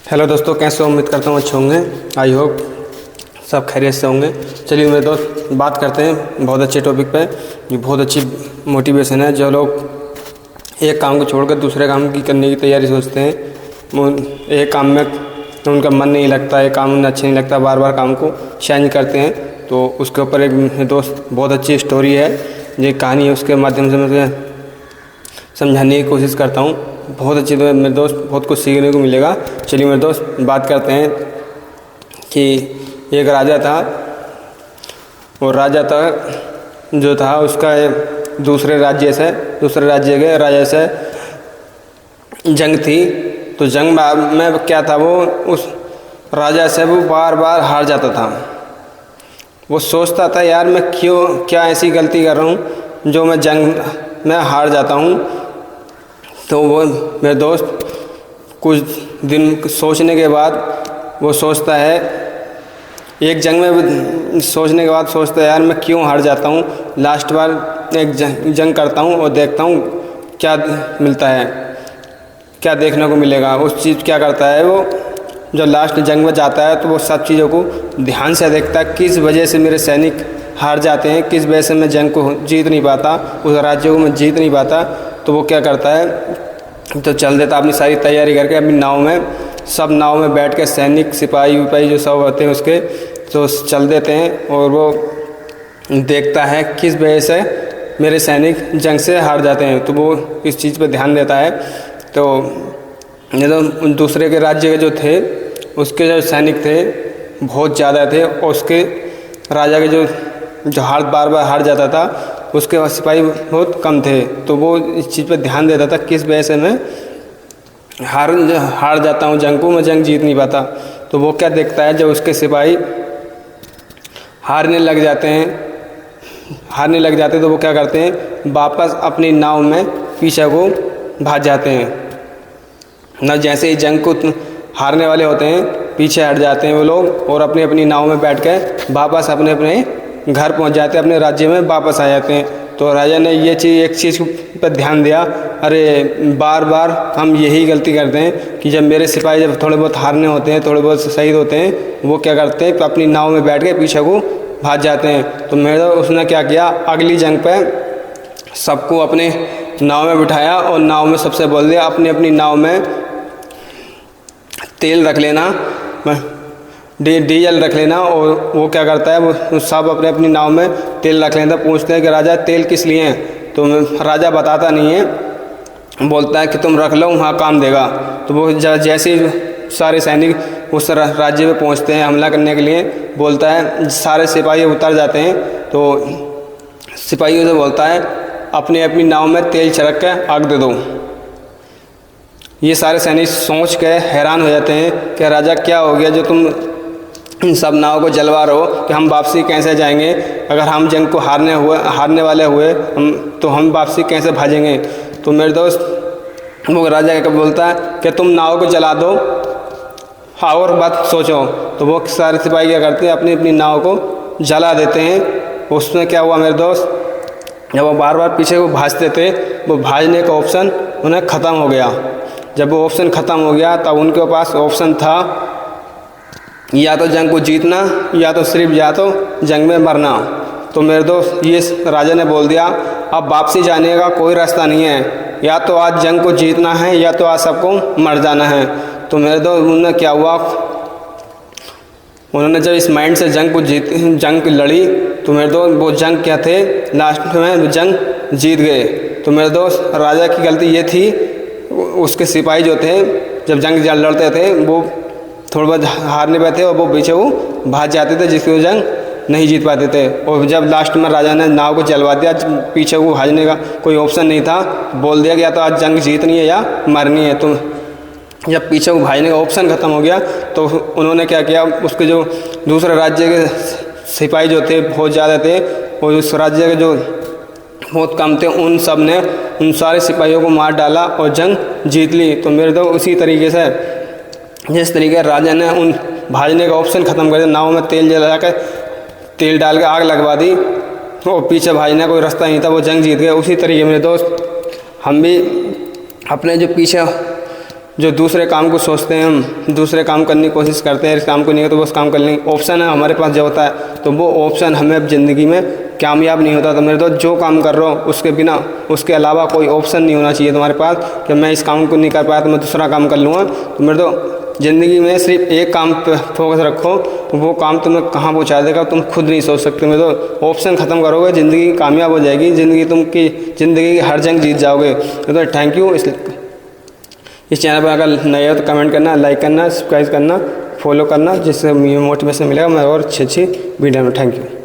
Hello दोस्तों, कैसे हो? उम्मीद करता हूँ अच्छे होंगे। आई होप सब खैरियत से होंगे। चलिए मेरे दोस्त, बात करते हैं बहुत अच्छे टॉपिक पे, जो बहुत अच्छी मोटिवेशन है। जो लोग एक काम को छोड़कर दूसरे काम की करने की तैयारी सोचते हैं, वो एक काम में उनका मन नहीं लगता, एक काम उन्हें अच्छा नहीं लगता, बार बार काम को चेंज करते हैं। तो उसके ऊपर एक मेरे दोस्त बहुत अच्छी स्टोरी है, ये कहानी है, उसके माध्यम से मैं समझाने की कोशिश करता हूँ। बहुत अच्छी तो मेरे दोस्त, बहुत कुछ सीखने को मिलेगा। चलिए मेरे दोस्त, बात करते हैं कि एक राजा था, और राजा था जो था उसका दूसरे राज्य के राजा से जंग थी। तो जंग में क्या था, वो उस राजा से वो बार बार हार जाता था। वो सोचता था, यार मैं क्या ऐसी गलती कर रहा हूँ जो मैं जंग में हार जाता हूँ। तो वो मेरे दोस्त कुछ दिन सोचने के बाद वो सोचता है, एक जंग में सोचने के बाद सोचता है, यार मैं क्यों हार जाता हूँ। लास्ट बार एक जंग करता हूँ और देखता हूँ क्या मिलता है, क्या देखने को मिलेगा। उस चीज़ क्या करता है, वो जब लास्ट जंग में जाता है तो वो सब चीज़ों को ध्यान से देखता है, किस वजह से मेरे सैनिक हार जाते हैं, किस वजह से मैं जंग को जीत नहीं पाता, उस राज्य को मैं जीत नहीं पाता। तो वो क्या करता है, तो चल देता अपनी सारी तैयारी करके अपनी नाव में, सब नाव में बैठ के सैनिक सिपाही विपाही जो सब होते हैं उसके, तो चल देते हैं। और वो देखता है किस वजह से मेरे सैनिक जंग से हार जाते हैं, तो वो इस चीज़ पर ध्यान देता है। तो तो दूसरे के राज्य के जो थे, उसके जो सैनिक थे बहुत ज़्यादा थे, और उसके राजा के जो बार बार हार जाता था, उसके पास सिपाही बहुत कम थे। तो वो इस चीज़ पर ध्यान देता था, किस वजह से मैं हार जाता हूँ जंग को, मैं जंग जीत नहीं पाता। तो वो क्या देखता है, जब उसके सिपाही हारने लग जाते तो वो क्या करते हैं, वापस अपनी नाव में पीछे को भाग जाते हैं ना। जैसे ही जंग को हारने वाले होते हैं, पीछे हट जाते हैं वो लोग, और अपनी अपनी नाव में बैठ के वापस अपने अपने घर पहुंच जाते हैं, अपने राज्य में वापस आ जाते हैं। तो राजा ने ये एक चीज़ पर ध्यान दिया, अरे बार बार हम यही गलती करते हैं कि जब मेरे सिपाही जब थोड़े बहुत हारने होते हैं, थोड़े बहुत शहीद होते हैं, वो क्या करते हैं, अपनी नाव में बैठ के पीछे को भाग जाते हैं। तो उसने क्या किया, अगली जंग पे सबको अपने नाव में बिठाया, और नाव में सबसे बोल दिया, अपनी अपनी नाव में तेल रख लेना, डीजल रख लेना। और वो क्या करता है, वो सब अपने अपनी नाव में तेल रख लेता। पूछते हैं कि राजा तेल किस लिए हैं, तो राजा बताता नहीं है, बोलता है कि तुम रख लो, वहाँ काम देगा। तो वो जैसे ही सारे सैनिक उस राज्य में पहुँचते हैं हमला करने के लिए, बोलता है, सारे सिपाही उतर जाते हैं। तो सिपाहियों से बोलता है, अपनी अपनी नाव में तेल छिड़क के आग दे दो। ये सारे सैनिक सोच के हैरान हो जाते हैं कि राजा क्या हो गया जो तुम इन सब नाव को जलवा रहे हो, कि हम वापसी कैसे जाएंगे, अगर हम जंग को हारने वाले हुए तो हम वापसी कैसे भागेंगे। तो मेरे दोस्त, वो राजा क्या बोलता है कि तुम नाव को जला दो, और बात सोचो। तो वो सारे सिपाही क्या करते हैं, अपनी अपनी नाव को जला देते हैं। उसमें क्या हुआ मेरे दोस्त, जब वो बार बार पीछे को भाजते थे, वो भाजने का ऑप्शन उन्हें ख़त्म हो गया। जब वो ऑप्शन ख़त्म हो गया, तब उनके पास ऑप्शन था, या तो जंग को जीतना, या तो जंग में मरना। तो मेरे दोस्त, ये राजा ने बोल दिया, अब वापसी जाने का कोई रास्ता नहीं है, या तो आज जंग को जीतना है, या तो आज सबको मर जाना है। तो मेरे दोस्त, उन्होंने क्या हुआ, उन्होंने जब इस माइंड से जंग लड़ी, तो मेरे दोस्त वो जंग क्या थे, लास्ट में जंग जीत गए। तो मेरे दोस्त, राजा की गलती ये थी, उसके सिपाही जो थे जब जंग लड़ते थे, वो थोड़ा बहुत हारने पे थे, और वो पीछे वो भाग जाते थे, जिसकी वो जंग नहीं जीत पाते थे। और जब लास्ट में राजा ने नाव को जलवा दिया, पीछे को भागने का कोई ऑप्शन नहीं था, बोल दिया कि या तो आज जंग जीतनी है या मरनी है। तो जब पीछे को भागने का ऑप्शन ख़त्म हो गया, तो उन्होंने क्या किया, उसके जो दूसरे राज्य के सिपाही जो थे बहुत ज़्यादा थे, और उस राज्य के जो बहुत कम थे, उन सब ने उन सारे सिपाहियों को मार डाला और जंग जीत ली। तो मेरे तो उसी तरीके से, जिस तरीके राजा ने उन भाजने का ऑप्शन ख़त्म कर दिया, नाव में तेल डाल के आग लगवा दी, और पीछे भाजने का कोई रास्ता नहीं था, वो जंग जीत गए। उसी तरीके मेरे दोस्त, हम भी अपने जो पीछे जो दूसरे काम को सोचते हैं, हम दूसरे काम करने की कोशिश करते हैं, इस काम को नहीं है तो वो उस काम कर लेंगे। ऑप्शन है हमारे पास जो होता है तो वो ऑप्शन हमें अब ज़िंदगी में कामयाब नहीं होता। तो मेरे दोस्त जो काम कर रहा हूँ उसके बिना, उसके अलावा कोई ऑप्शन नहीं होना चाहिए तुम्हारे पास कि मैं इस काम को नहीं कर पाया तो मैं दूसरा काम कर लूँगा। तो मेरे दोस्त ज़िंदगी में सिर्फ एक काम पे फोकस रखो, वो काम तुम्हें कहाँ पहुँचा देगा तुम खुद नहीं सोच सकते। मेरे दोस्त ऑप्शन ख़त्म करोगे, ज़िंदगी कामयाब हो जाएगी, ज़िंदगी की हर जंग जीत जाओगे। तो थैंक यू। इस चैनल पर अगर नए हो तो कमेंट करना, लाइक करना, सब्सक्राइब करना, फॉलो करना, जिससे मुझे मोटिवेशन मिलेगा मैं और अच्छी वीडियो में। Thank you.